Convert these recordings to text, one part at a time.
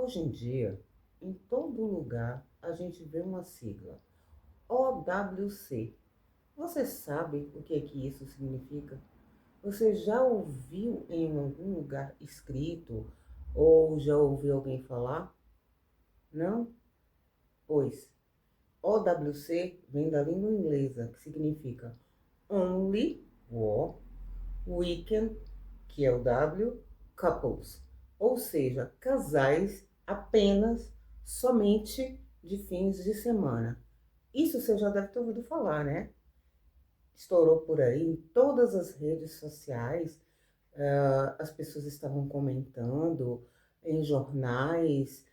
Hoje em dia, em todo lugar, a gente vê uma sigla, OWC. Você sabe o que é que isso significa? Você já ouviu em algum lugar escrito ou já ouviu alguém falar? Não? Pois, OWC vem da língua inglesa, que significa Only War Weekend, que é o W, Couples, ou seja, casais apenas, somente de fins de semana. Isso você já deve ter ouvido falar, né? Estourou por aí em todas as redes sociais, as pessoas estavam comentando em jornais,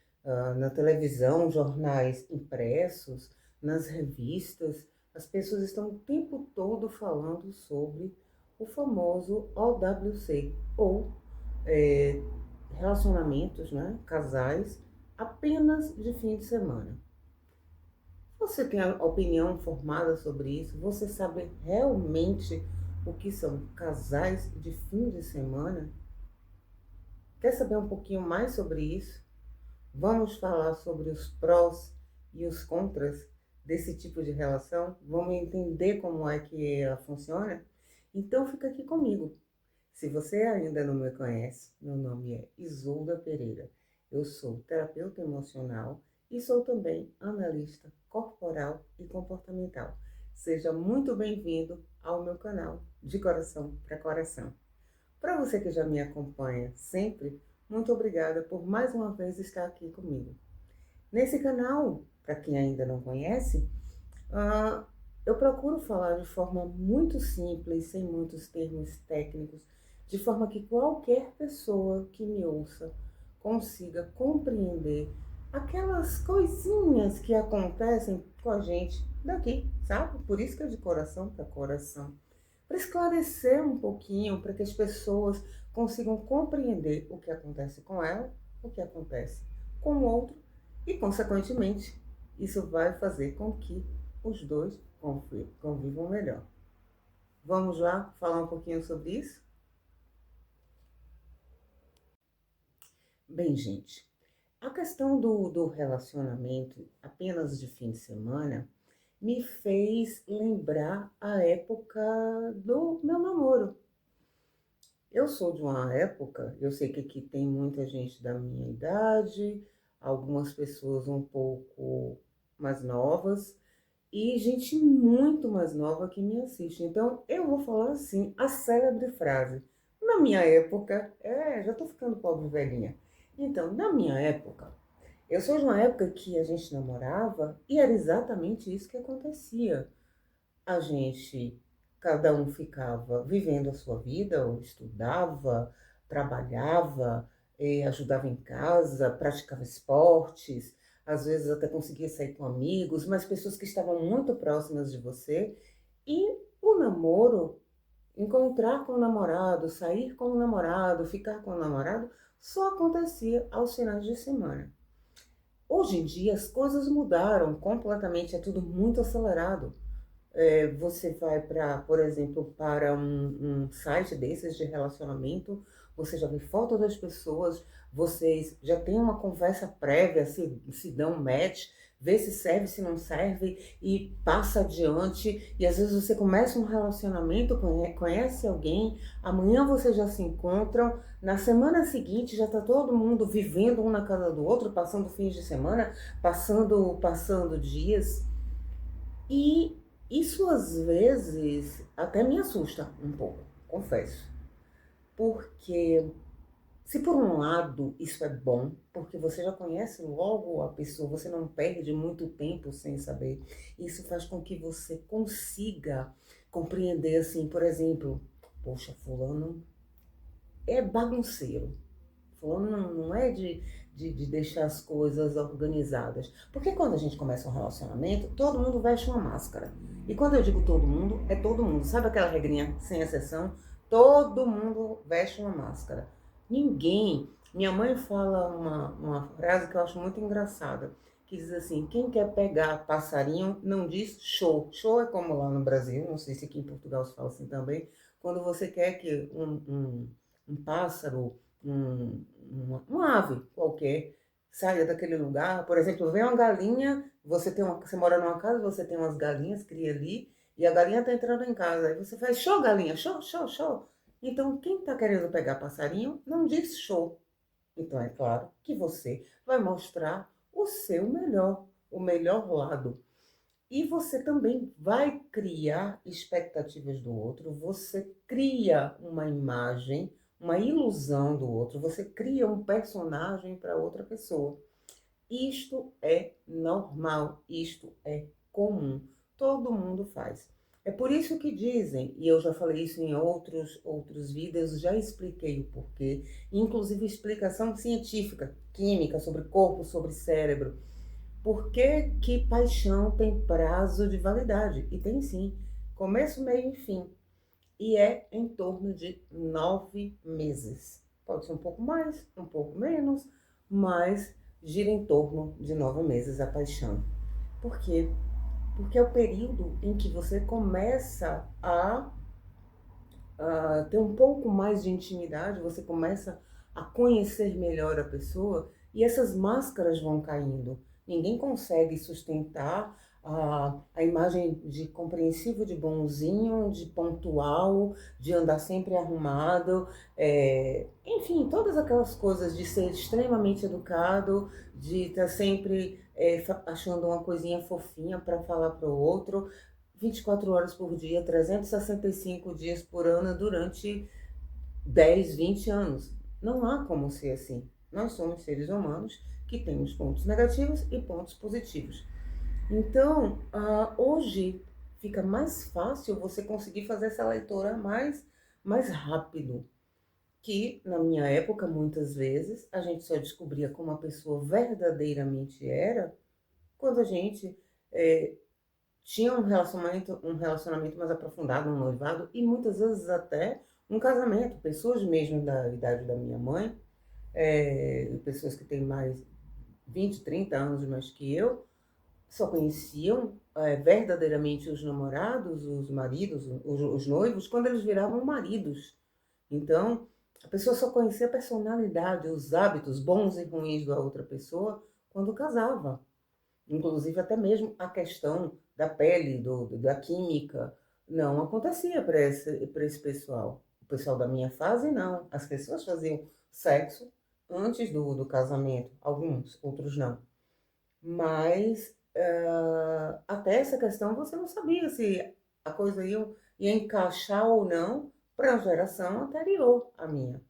na televisão, jornais impressos, nas revistas. As pessoas estão o tempo todo falando sobre o famoso OWC, ou é, relacionamentos, né, casais, apenas de fim de semana. Você tem a opinião formada sobre isso? Você sabe realmente o que são casais de fim de semana? Quer saber um pouquinho mais sobre isso? Vamos falar sobre os prós e os contras desse tipo de relação? Vamos entender como é que ela funciona? Então fica aqui comigo. Se você ainda não me conhece, meu nome é Isolda Pereira. Eu sou terapeuta emocional e sou também analista corporal e comportamental. Seja muito bem-vindo ao meu canal De Coração para Coração. Para você que já me acompanha sempre, muito obrigada por mais uma vez estar aqui comigo. Nesse canal, para quem ainda não conhece, ah, eu procuro falar de forma muito simples, sem muitos termos técnicos, de forma que qualquer pessoa que me ouça consiga compreender aquelas coisinhas que acontecem com a gente daqui, sabe? Por isso que é de coração para coração. Para esclarecer um pouquinho, para que as pessoas consigam compreender o que acontece com ela, o que acontece com o outro e, consequentemente, isso vai fazer com que os dois convivam melhor. Vamos lá falar um pouquinho sobre isso? Bem, gente, a questão do relacionamento apenas de fim de semana me fez lembrar a época do meu namoro. Eu sou de uma época, eu sei que aqui tem muita gente da minha idade, algumas pessoas um pouco mais novas, e gente muito mais nova que me assiste. Então, eu vou falar assim, a célebre frase. Na minha época, já tô ficando pobre velhinha. Então, na minha época, eu sou de uma época que a gente namorava e era exatamente isso que acontecia. A gente, cada um ficava vivendo a sua vida, ou estudava, trabalhava, ajudava em casa, praticava esportes, às vezes até conseguia sair com amigos, mas pessoas que estavam muito próximas de você. E o namoro, encontrar com o namorado, sair com o namorado, ficar com o namorado, só acontecia aos finais de semana. Hoje em dia as coisas mudaram completamente, é tudo muito acelerado. Você vai para, por exemplo, para um site desses de relacionamento, você já vê foto das pessoas, vocês já têm uma conversa prévia, se dão match, vê se serve, se não serve, e passa adiante. E às vezes você começa um relacionamento, conhece alguém, amanhã vocês já se encontram, na semana seguinte já está todo mundo vivendo um na casa do outro, passando fins de semana, passando dias. E isso às vezes até me assusta um pouco, confesso. Porque se por um lado isso é bom, porque você já conhece logo a pessoa, você não perde muito tempo sem saber, isso faz com que você consiga compreender assim, por exemplo, poxa, fulano é bagunceiro. Fulano não é de deixar as coisas organizadas. Porque quando a gente começa um relacionamento, todo mundo veste uma máscara. E quando eu digo todo mundo, é todo mundo. Sabe aquela regrinha sem exceção? Todo mundo veste uma máscara. Ninguém. Minha mãe fala uma frase que eu acho muito engraçada, que diz assim: quem quer pegar passarinho não diz show. Show é como lá no Brasil, não sei se aqui em Portugal se fala assim também, quando você quer que um pássaro, uma ave qualquer, saia daquele lugar. Por exemplo, vem uma galinha, você mora numa casa, você tem umas galinhas, cria ali, e a galinha está entrando em casa. Aí você faz show, galinha, show, show, show. Então, quem está querendo pegar passarinho não diz show. Então, é claro que você vai mostrar o melhor lado. E você também vai criar expectativas do outro, você cria uma imagem, uma ilusão do outro, você cria um personagem para outra pessoa. Isto é normal, isto é comum, todo mundo faz. É por isso que dizem, e eu já falei isso em outros vídeos, já expliquei o porquê, inclusive explicação científica, química, sobre corpo, sobre cérebro. Por que que paixão tem prazo de validade? E tem sim, começo, meio e fim. E é em torno de 9 meses. Pode ser um pouco mais, um pouco menos, mas gira em torno de 9 meses a paixão. Por quê? Porque é o período em que você começa a ter um pouco mais de intimidade, você começa a conhecer melhor a pessoa e essas máscaras vão caindo. Ninguém consegue sustentar a imagem de compreensivo, de bonzinho, de pontual, de andar sempre arrumado, enfim, todas aquelas coisas de ser extremamente educado, de estar sempre achando uma coisinha fofinha para falar para o outro, 24 horas por dia, 365 dias por ano durante 10, 20 anos. Não há como ser assim. Nós somos seres humanos que temos pontos negativos e pontos positivos. Então, hoje fica mais fácil você conseguir fazer essa leitura mais rápido. Que na minha época, muitas vezes, a gente só descobria como a pessoa verdadeiramente era quando a gente é, tinha um relacionamento mais aprofundado, um noivado e muitas vezes até um casamento. Pessoas mesmo da idade da minha mãe, pessoas que têm mais 20, 30 anos mais que eu, só conheciam verdadeiramente os namorados, os maridos, os noivos, quando eles viravam maridos. Então, a pessoa só conhecia a personalidade, os hábitos bons e ruins da outra pessoa quando casava. Inclusive até mesmo a questão da pele, da química, não acontecia para esse pessoal. O pessoal da minha fase, não. As pessoas faziam sexo antes do casamento, alguns, outros não. Mas até essa questão você não sabia se a coisa ia encaixar ou não para a geração anterior à minha.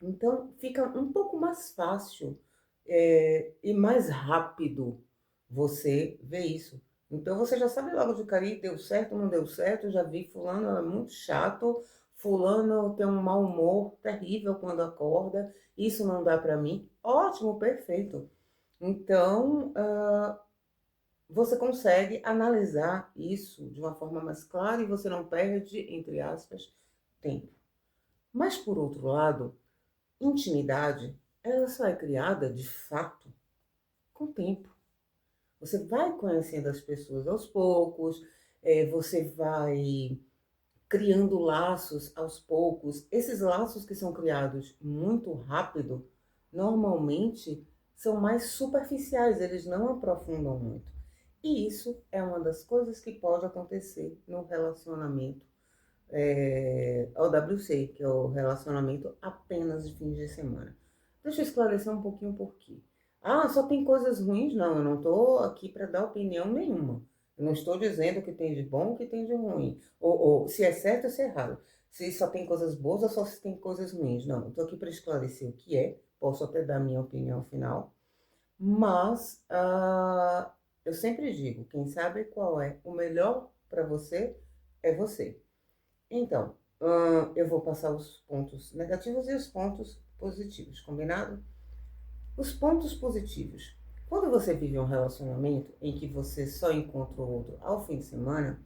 Então fica um pouco mais fácil e mais rápido você ver isso. Então você já sabe logo de cara, deu certo, não deu certo, já vi fulano é muito chato, fulano tem um mau humor terrível quando acorda, isso não dá para mim. Ótimo, perfeito. Então, você consegue analisar isso de uma forma mais clara e você não perde, entre aspas, tempo. Mas, por outro lado, intimidade, ela só é criada, de fato, com o tempo. Você vai conhecendo as pessoas aos poucos, você vai criando laços aos poucos. Esses laços que são criados muito rápido, normalmente são mais superficiais, eles não aprofundam muito. E isso é uma das coisas que pode acontecer no relacionamento OWC, que é o relacionamento apenas de fins de semana. Deixa eu esclarecer um pouquinho por quê. Ah, só tem coisas ruins? Não, eu não estou aqui para dar opinião nenhuma. Eu não estou dizendo o que tem de bom, o que tem de ruim. Ou se é certo ou se é errado. Se só tem coisas boas ou só se tem coisas ruins. Não, eu estou aqui para esclarecer o que é. Posso até dar minha opinião final. Mas eu sempre digo, quem sabe qual é o melhor para você é você. Então, eu vou passar os pontos negativos e os pontos positivos, combinado? Os pontos positivos. Quando você vive um relacionamento em que você só encontra o outro ao fim de semana,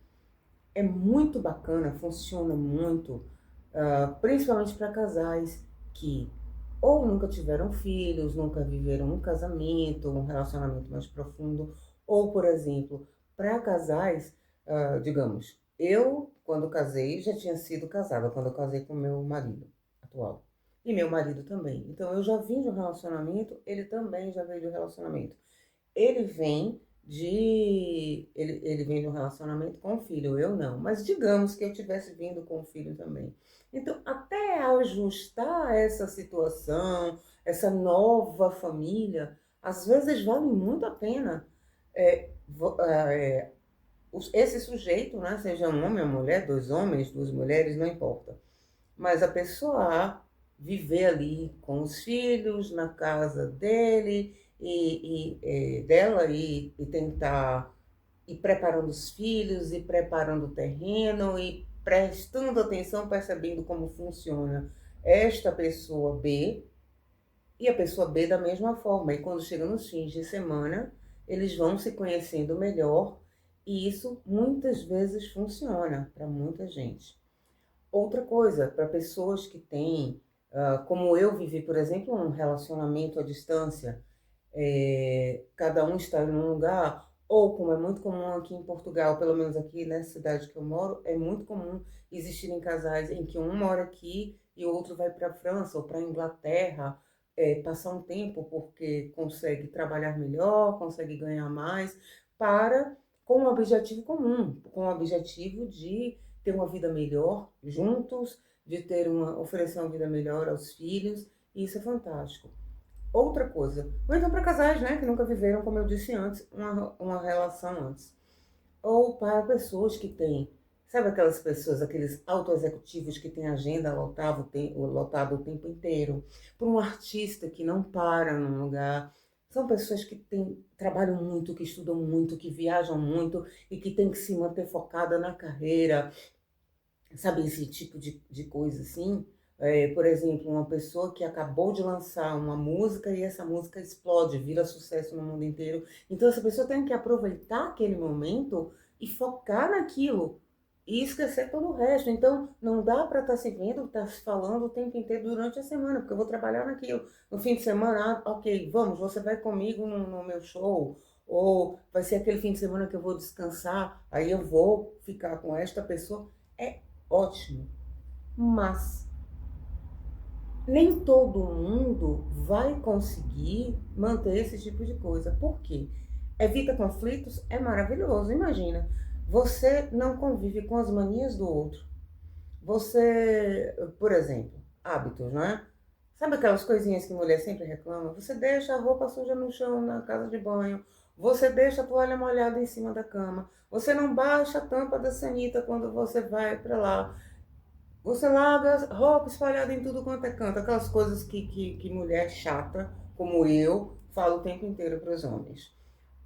é muito bacana, funciona muito, principalmente para casais que ou nunca tiveram filhos, nunca viveram um casamento, um relacionamento mais profundo, ou, por exemplo, para casais, digamos, eu, quando casei, já tinha sido casada, quando eu casei com meu marido atual. E meu marido também. Então eu já vim de um relacionamento, ele também já veio de um relacionamento. Ele vem ele vem de um relacionamento com o filho, eu não. Mas digamos que eu tivesse vindo com o filho também. Então, até ajustar essa situação, essa nova família, às vezes vale muito a pena esse sujeito, né, seja um homem ou mulher, dois homens, duas mulheres, não importa. Mas a pessoa A viver ali com os filhos, na casa dele dela e tentar ir preparando os filhos, e preparando o terreno e prestando atenção, percebendo como funciona esta pessoa B e a pessoa B da mesma forma. E quando chega nos fins de semana, eles vão se conhecendo melhor e isso muitas vezes funciona para muita gente. Outra coisa, para pessoas que têm, como eu vivi, por exemplo, um relacionamento à distância, cada um está em um lugar, ou como é muito comum aqui em Portugal, pelo menos aqui nessa cidade que eu moro, é muito comum existirem casais em que um mora aqui e o outro vai para a França ou para a Inglaterra, passar um tempo porque consegue trabalhar melhor, consegue ganhar mais, para com um objetivo comum, com o objetivo de ter uma vida melhor juntos, de oferecer uma vida melhor aos filhos, e isso é fantástico. Outra coisa, ou então para casais, né, que nunca viveram, como eu disse antes, uma relação antes. Ou para pessoas que têm, sabe aquelas pessoas, aqueles autoexecutivos que têm agenda lotada o tempo inteiro, por um artista que não para num lugar. São pessoas que trabalham muito, que estudam muito, que viajam muito e que têm que se manter focada na carreira, sabe, esse tipo de coisa assim. Por exemplo, uma pessoa que acabou de lançar uma música e essa música explode, vira sucesso no mundo inteiro. Então, essa pessoa tem que aproveitar aquele momento e focar naquilo e esquecer todo o resto. Então, não dá para estar se vendo, estar se falando o tempo inteiro durante a semana, porque eu vou trabalhar naquilo. No fim de semana, ok, vamos, você vai comigo no meu show. Ou vai ser aquele fim de semana que eu vou descansar, aí eu vou ficar com esta pessoa. É ótimo, mas nem todo mundo vai conseguir manter esse tipo de coisa. Por quê? Evita conflitos é maravilhoso. Imagina, você não convive com as manias do outro. Você, por exemplo, hábitos, né? Sabe aquelas coisinhas que mulher sempre reclama? Você deixa a roupa suja no chão na casa de banho. Você deixa a toalha molhada em cima da cama. Você não baixa a tampa da sanita quando você vai para lá. Você larga roupa espalhada em tudo quanto é canto. Aquelas coisas que mulher chata, como eu, fala o tempo inteiro para os homens.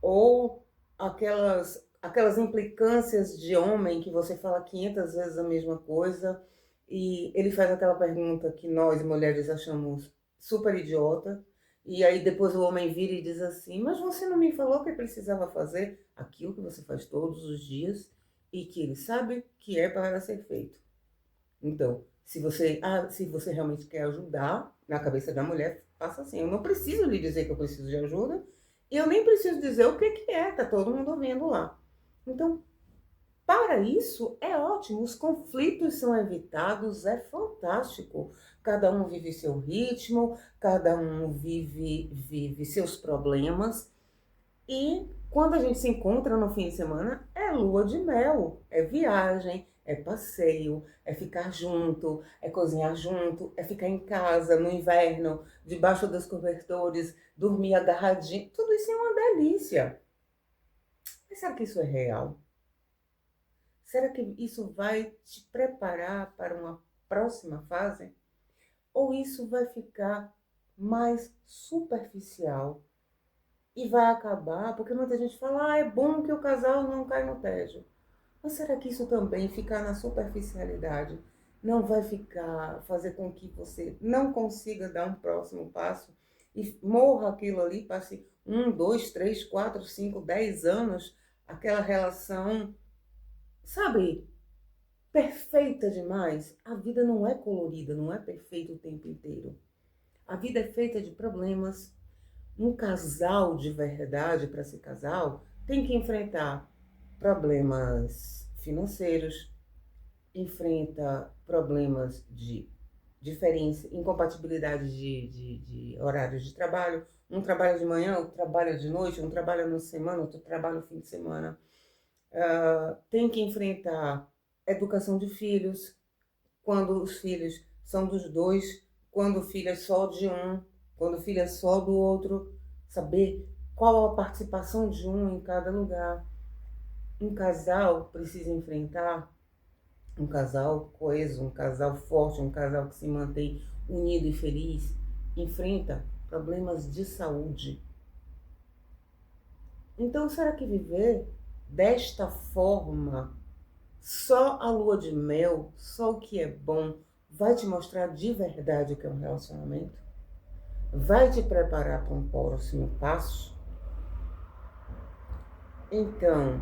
Ou aquelas implicâncias de homem que você fala 500 vezes a mesma coisa e ele faz aquela pergunta que nós mulheres achamos super idiota. E aí depois o homem vira e diz assim: mas você não me falou que precisava fazer aquilo que você faz todos os dias e que ele sabe que é para ser feito. Então, se você realmente quer ajudar na cabeça da mulher, faça assim. Eu não preciso lhe dizer que eu preciso de ajuda, e eu nem preciso dizer o que que é, tá todo mundo vendo lá. Então, para isso é ótimo, os conflitos são evitados, é fantástico. Cada um vive seu ritmo, cada um vive seus problemas e quando a gente se encontra no fim de semana, é lua de mel, é viagem, é passeio, é ficar junto, é cozinhar junto, é ficar em casa no inverno, debaixo dos cobertores, dormir agarradinho. Tudo isso é uma delícia. Mas será que isso é real? Será que isso vai te preparar para uma próxima fase? Ou isso vai ficar mais superficial? E vai acabar, porque muita gente fala, é bom que o casal não cai no tédio. Mas será que isso também ficar na superficialidade não vai fazer com que você não consiga dar um próximo passo e morra aquilo ali, passe 1, 2, 3, 4, 5, 10 anos, aquela relação, sabe, perfeita demais? A vida não é colorida, não é perfeita o tempo inteiro. A vida é feita de problemas. Um casal de verdade, para ser casal, tem que enfrentar problemas financeiros, enfrenta problemas de diferença, incompatibilidade de horários de trabalho. Um trabalha de manhã, outro trabalha de noite, um trabalha na semana, outro trabalha no fim de semana. Tem que enfrentar educação de filhos, quando os filhos são dos dois, quando o filho é só de um, quando o filho é só do outro, saber qual a participação de um em cada lugar. Um casal precisa enfrentar, um casal coeso, um casal forte, um casal que se mantém unido e feliz, enfrenta problemas de saúde. Então, será que viver desta forma, só a lua de mel, só o que é bom, vai te mostrar de verdade o que é um relacionamento? Vai te preparar para um próximo passo? Então,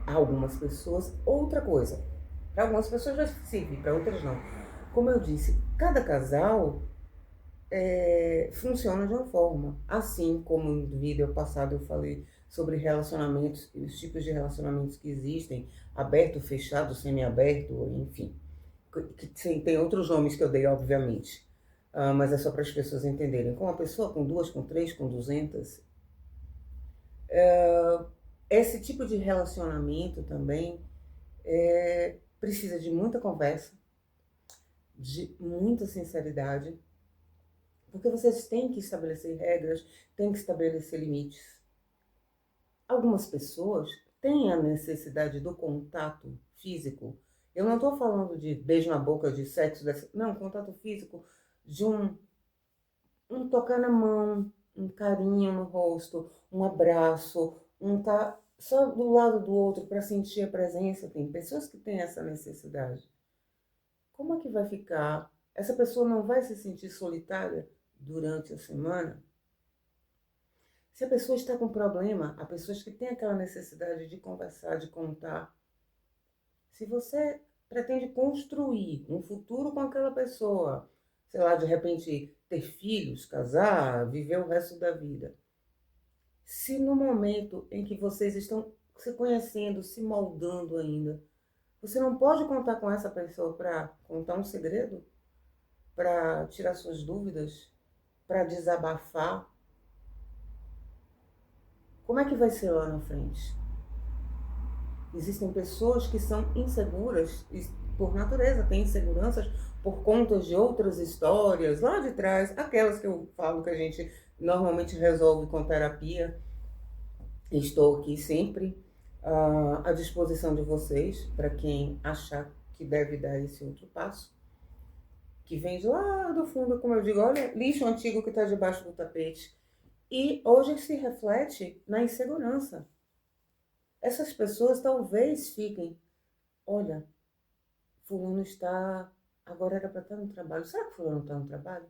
algumas pessoas, outra coisa. Para algumas pessoas vai servir, para outras não. Como eu disse, cada casal funciona de uma forma. Assim como no vídeo passado eu falei sobre relacionamentos, os tipos de relacionamentos que existem, aberto, fechado, semi-aberto, enfim. Tem outros nomes que eu dei, obviamente. Mas é só para as pessoas entenderem. Com uma pessoa, com duas, com três, com 200. Esse tipo de relacionamento também precisa de muita conversa, de muita sinceridade, porque vocês têm que estabelecer regras, têm que estabelecer limites. Algumas pessoas têm a necessidade do contato físico. Eu não estou falando de beijo na boca, de sexo, não, contato físico, de um tocar na mão, um carinho no rosto, um abraço, um tá só do lado do outro para sentir a presença. Tem pessoas que têm essa necessidade. Como é que vai ficar? Essa pessoa não vai se sentir solitária durante a semana? Se a pessoa está com problema, há pessoas que têm aquela necessidade de conversar, de contar. Se você pretende construir um futuro com aquela pessoa, sei lá, de repente ter filhos, casar, viver o resto da vida. Se no momento em que vocês estão se conhecendo, se moldando ainda, você não pode contar com essa pessoa para contar um segredo, para tirar suas dúvidas, para desabafar, como é que vai ser lá na frente? Existem pessoas que são inseguras, por natureza, têm inseguranças por conta de outras histórias lá de trás, aquelas que eu falo que a gente normalmente resolve com terapia. Estou aqui sempre à disposição de vocês, para quem achar que deve dar esse outro passo, que vem de lá do fundo, como eu digo, olha, lixo antigo que está debaixo do tapete. E hoje se reflete na insegurança. Essas pessoas talvez fiquem, olha, fulano está, agora era para estar no trabalho. Será que fulano está no trabalho?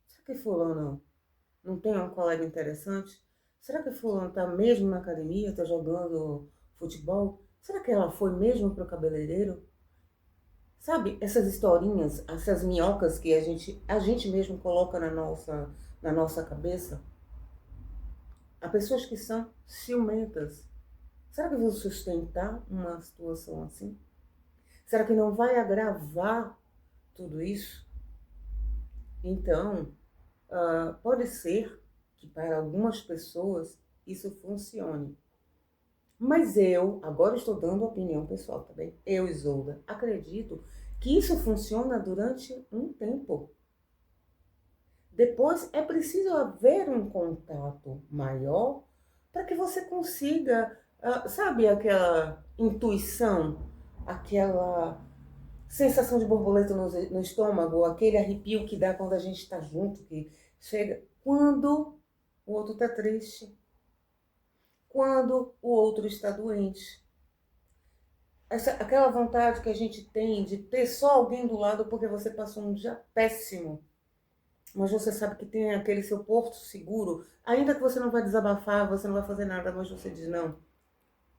Será que fulano não tem um colega interessante? Será que fulano está mesmo na academia, está jogando futebol? Será que ela foi mesmo para o cabeleireiro? Sabe, essas historinhas, essas minhocas que a gente mesmo coloca na nossa cabeça? Há pessoas que são ciumentas. Será que eu vou sustentar uma situação assim? Será que não vai agravar tudo isso? Então, pode ser que para algumas pessoas isso funcione. Mas eu, agora estou dando opinião pessoal, tá bem? Eu, Isolda, acredito que isso funciona durante um tempo. Depois é preciso haver um contato maior para que você consiga, sabe, aquela intuição, aquela sensação de borboleta no estômago, aquele arrepio que dá quando a gente está junto, que chega quando o outro está triste, quando o outro está doente. Aquela vontade que a gente tem de ter só alguém do lado porque você passou um dia péssimo, mas você sabe que tem aquele seu porto seguro, ainda que você não vai desabafar, você não vai fazer nada, mas você diz, não,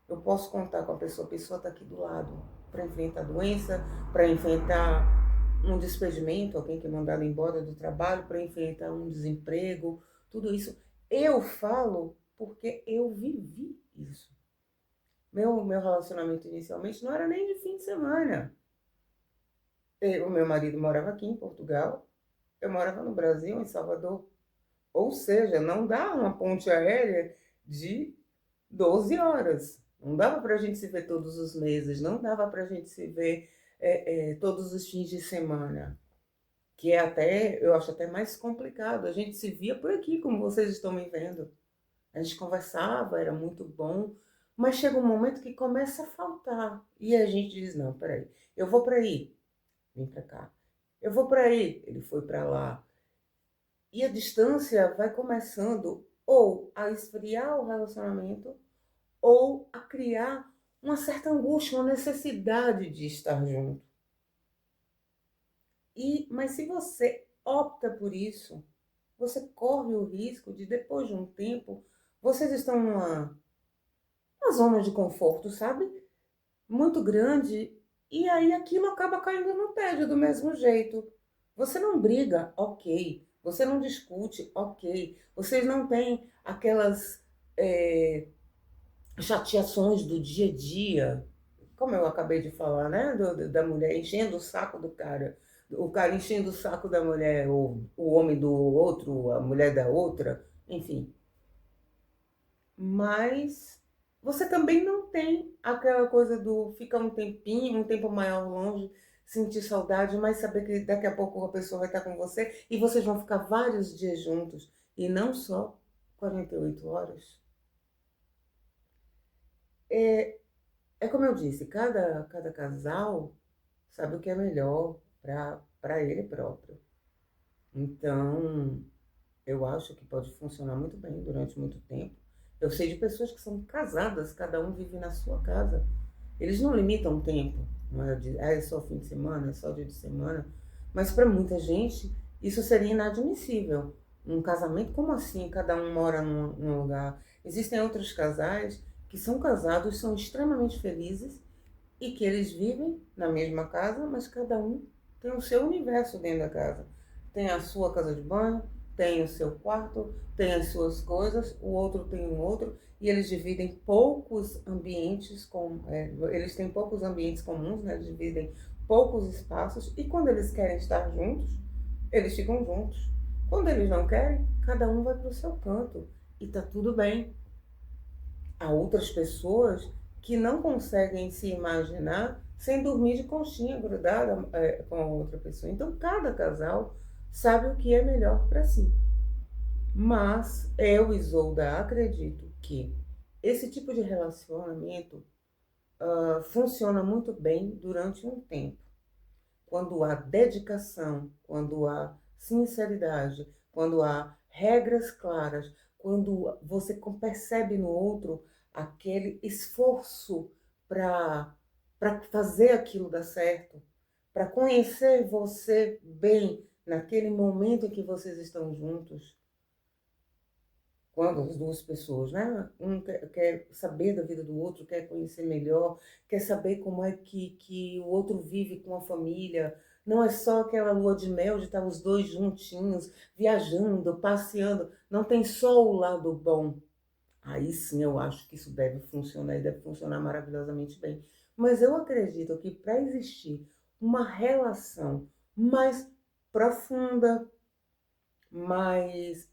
eu posso contar com a pessoa está aqui do lado, para enfrentar a doença, para enfrentar um despedimento, alguém que é mandado embora do trabalho, para enfrentar um desemprego, tudo isso. Eu falo porque eu vivi isso. Meu relacionamento inicialmente não era nem de fim de semana. O meu marido morava aqui em Portugal, eu morava no Brasil, em Salvador. Ou seja, não dá uma ponte aérea de 12 horas. Não dava para a gente se ver todos os meses, não dava para a gente se ver todos os fins de semana, que é até, eu acho até mais complicado. A gente se via por aqui, como vocês estão me vendo. A gente conversava, era muito bom, mas chega um momento que começa a faltar. E a gente diz, não, peraí, eu vou para aí, vem para cá. Eu vou para aí, ele foi para lá. E a distância vai começando ou a esfriar o relacionamento ou a criar uma certa angústia, uma necessidade de estar junto. Mas se você opta por isso, você corre o risco de, depois de um tempo, vocês estão uma zona de conforto, sabe? Muito grande, e aí aquilo acaba caindo no tédio do mesmo jeito. Você não briga, ok. Você não discute, ok. Vocês não têm aquelas chateações do dia a dia, como eu acabei de falar, né? Da mulher enchendo o saco do cara, o cara enchendo o saco da mulher, o homem do outro, a mulher da outra, enfim. Mas você também não tem aquela coisa do ficar um tempinho, um tempo maior longe, sentir saudade, mas saber que daqui a pouco a pessoa vai estar com você e vocês vão ficar vários dias juntos e não só 48 horas. É, é como eu disse, cada casal sabe o que é melhor para ele próprio. Então, eu acho que pode funcionar muito bem durante muito tempo. Eu sei de pessoas que são casadas, cada um vive na sua casa. Eles não limitam o tempo, não é, é só fim de semana, é só dia de semana. Mas para muita gente, isso seria inadmissível. Um casamento, como assim? Cada um mora num lugar. Existem outros casais que são casados, são extremamente felizes e que eles vivem na mesma casa, mas cada um tem o seu universo dentro da casa. Tem a sua casa de banho, tem o seu quarto, tem as suas coisas, o outro tem um outro, e eles dividem poucos ambientes eles têm poucos ambientes comuns, né? Eles dividem poucos espaços, e quando eles querem estar juntos, eles ficam juntos. Quando eles não querem, cada um vai para o seu canto, e tá tudo bem. Há outras pessoas que não conseguem se imaginar sem dormir de conchinha grudada com a outra pessoa. Então, cada casal sabe o que é melhor para si. Mas eu, Isolda, acredito que esse tipo de relacionamento funciona muito bem durante um tempo. Quando há dedicação, quando há sinceridade, quando há regras claras, quando você percebe no outro aquele esforço para fazer aquilo dar certo, para conhecer você bem naquele momento em que vocês estão juntos, quando as duas pessoas, né? Um quer saber da vida do outro, quer conhecer melhor, quer saber como é que o outro vive com a família. Não é só aquela lua de mel de estar os dois juntinhos, viajando, passeando. Não tem só o lado bom. Aí sim eu acho que isso deve funcionar e deve funcionar maravilhosamente bem. Mas eu acredito que para existir uma relação mais profunda, mais,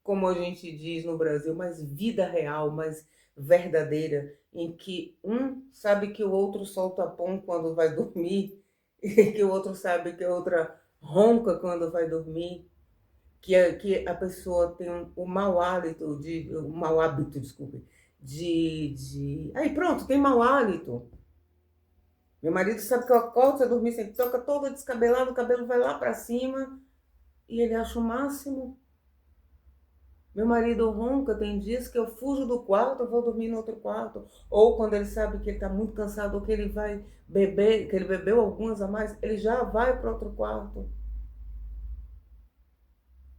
como a gente diz no Brasil, mais vida real, mais verdadeira, em que um sabe que o outro solta pão quando vai dormir, e que o outro sabe que a outra ronca quando vai dormir, que a pessoa tem o mau hálito, o mau hábito, desculpe, Aí pronto, tem mau hálito. Meu marido sabe que eu acordo, se eu dormir sem toca toda descabelada, o cabelo vai lá para cima, e ele acha o máximo. Meu marido ronca, tem dias que eu fujo do quarto, eu vou dormir no outro quarto. Ou quando ele sabe que ele está muito cansado, ou que ele vai beber, que ele bebeu algumas a mais, ele já vai para outro quarto.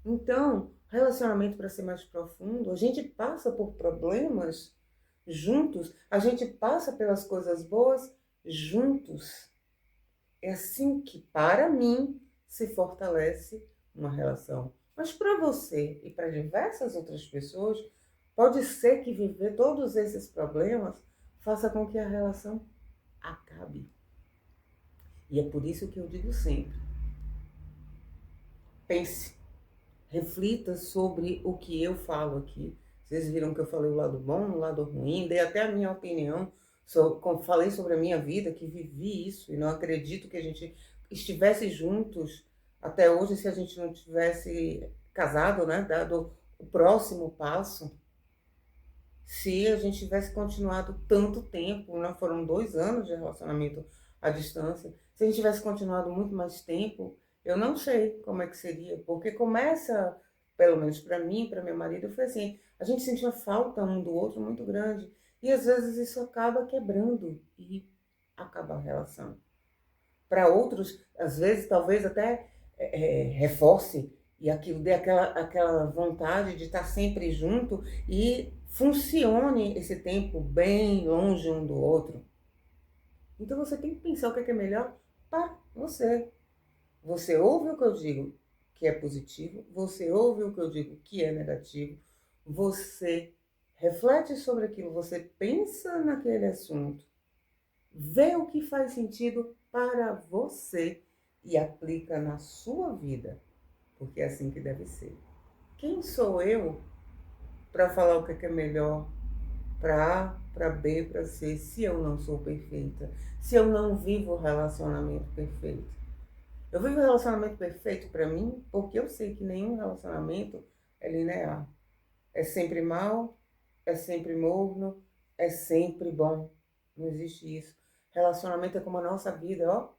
Então, relacionamento para ser mais profundo, a gente passa por problemas juntos, a gente passa pelas coisas boas juntos. É assim que, para mim, se fortalece uma relação. Mas para você e para diversas outras pessoas, pode ser que viver todos esses problemas faça com que a relação acabe. E é por isso que eu digo sempre, pense, reflita sobre o que eu falo aqui. Vocês viram que eu falei o lado bom, o lado ruim, dei até a minha opinião, falei sobre a minha vida, que vivi isso, e não acredito que a gente estivesse juntos até hoje se a gente não tivesse casado, né? Dado o próximo passo, se a gente tivesse continuado tanto tempo, né? Foram 2 anos de relacionamento à distância, se a gente tivesse continuado muito mais tempo, eu não sei como é que seria, porque começa, pelo menos para mim, para meu marido, foi assim, a gente sentia falta um do outro muito grande, e às vezes isso acaba quebrando e acaba a relação. Para outros, às vezes, talvez até reforce e aquilo dê aquela vontade de estar sempre junto e funcione esse tempo bem longe um do outro. Então você tem que pensar o que é melhor para você. Você ouve o que eu digo que é positivo, você ouve o que eu digo que é negativo, você reflete sobre aquilo, você pensa naquele assunto, vê o que faz sentido para você e aplica na sua vida, porque é assim que deve ser. Quem sou eu para falar o que é melhor para A, para B, para C, se eu não sou perfeita, se eu não vivo o relacionamento perfeito? Eu vivo o relacionamento perfeito para mim porque eu sei que nenhum relacionamento é linear. É sempre mal, é sempre morno, é sempre bom. Não existe isso. Relacionamento é como a nossa vida, ó.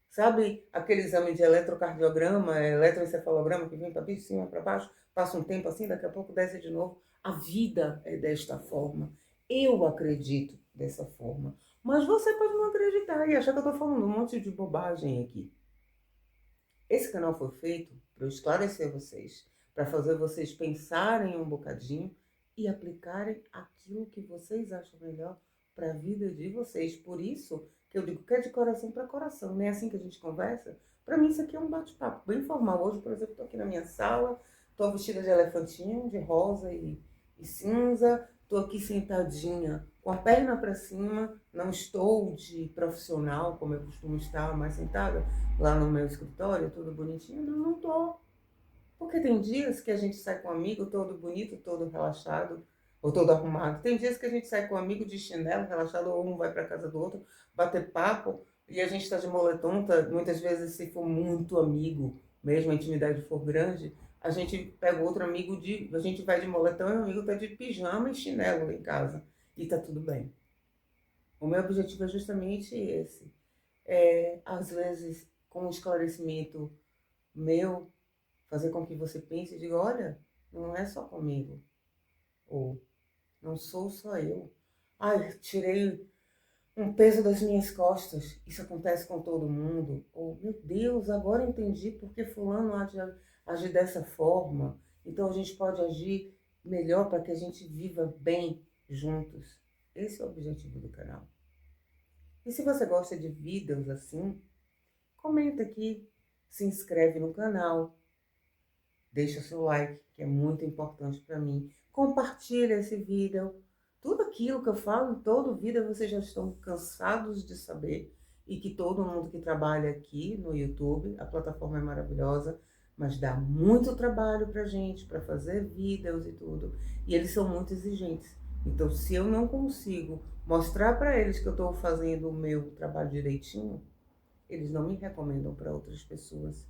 Sabe aquele exame de eletrocardiograma, eletroencefalograma que vem para cima, para baixo, passa um tempo assim, daqui a pouco desce de novo. A vida é desta forma. Eu acredito dessa forma. Mas você pode não acreditar e achar que eu estou falando um monte de bobagem aqui. Esse canal foi feito para eu esclarecer vocês, para fazer vocês pensarem um bocadinho e aplicarem aquilo que vocês acham melhor para a vida de vocês. Por isso que eu digo que é de coração para coração, não é assim que a gente conversa? Para mim isso aqui é um bate-papo bem formal. Hoje, por exemplo, estou aqui na minha sala, estou vestida de elefantinho, de rosa e cinza, estou aqui sentadinha com a perna para cima, não estou de profissional, como eu costumo estar, mais sentada lá no meu escritório, tudo bonitinho. Não, não tô. Porque tem dias que a gente sai com um amigo todo bonito, todo relaxado, ou todo arrumado. Tem dias que a gente sai com um amigo de chinelo, relaxado, ou um vai para casa do outro, bater papo, e a gente está de moletom, tá, muitas vezes se for muito amigo, mesmo a intimidade for grande, a gente pega outro amigo, a gente vai de moletom e o amigo está de pijama e chinelo em casa. E tá tudo bem. O meu objetivo é justamente esse. Às vezes, com um esclarecimento meu, fazer com que você pense e diga, olha, não é só comigo. Ou, não sou só eu. Ai, tirei um peso das minhas costas. Isso acontece com todo mundo. Ou, meu Deus, agora entendi porque fulano age dessa forma. Então a gente pode agir melhor para que a gente viva bem juntos. Esse é o objetivo do canal. E se você gosta de vídeos assim, comenta aqui, se inscreve no canal, deixa o seu like, que é muito importante para mim. Compartilha esse vídeo. Tudo aquilo que eu falo em todo vídeo vocês já estão cansados de saber. E que todo mundo que trabalha aqui no YouTube, a plataforma é maravilhosa, mas dá muito trabalho pra gente, para fazer vídeos e tudo. E eles são muito exigentes. Então, se eu não consigo mostrar para eles que eu estou fazendo o meu trabalho direitinho, eles não me recomendam para outras pessoas.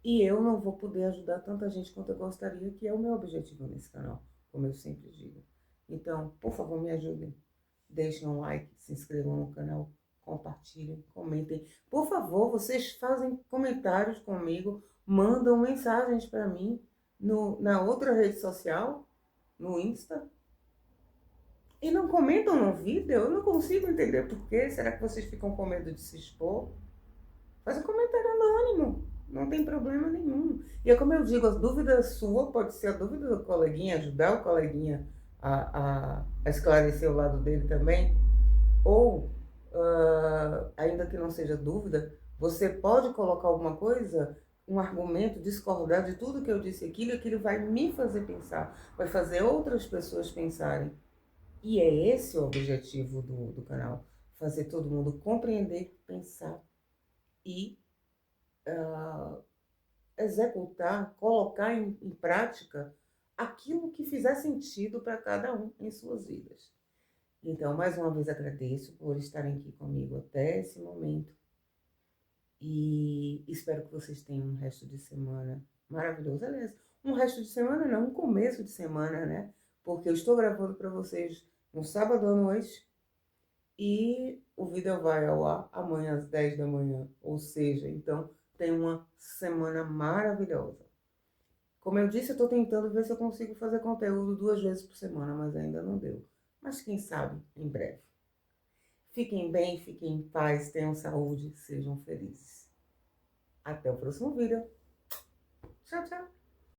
E eu não vou poder ajudar tanta gente quanto eu gostaria, que é o meu objetivo nesse canal, como eu sempre digo. Então, por favor, me ajudem. Deixem um like, se inscrevam no canal, compartilhem, comentem. Por favor, vocês fazem comentários comigo, mandam mensagens para mim na outra rede social, no Insta. E não comentam no vídeo, eu não consigo entender por quê. Será que vocês ficam com medo de se expor? Faz um comentário anônimo, não tem problema nenhum. E é como eu digo, a dúvida sua pode ser a dúvida do coleguinha, ajudar o coleguinha a esclarecer o lado dele também. Ou, ainda que não seja dúvida, você pode colocar alguma coisa, um argumento, discordar de tudo que eu disse aqui, e aquilo vai me fazer pensar, vai fazer outras pessoas pensarem. E é esse o objetivo do canal, fazer todo mundo compreender, pensar e executar, colocar em prática aquilo que fizer sentido para cada um em suas vidas. Então, mais uma vez agradeço por estarem aqui comigo até esse momento e espero que vocês tenham um resto de semana maravilhoso. Aliás, um resto de semana não, um começo de semana, né? Porque eu estou gravando para vocês no sábado à noite e o vídeo vai ao ar amanhã às 10 da manhã. Ou seja, então tem uma semana maravilhosa. Como eu disse, eu estou tentando ver se eu consigo fazer conteúdo 2 vezes por semana, mas ainda não deu. Mas quem sabe, em breve. Fiquem bem, fiquem em paz, tenham saúde, sejam felizes. Até o próximo vídeo. Tchau, tchau.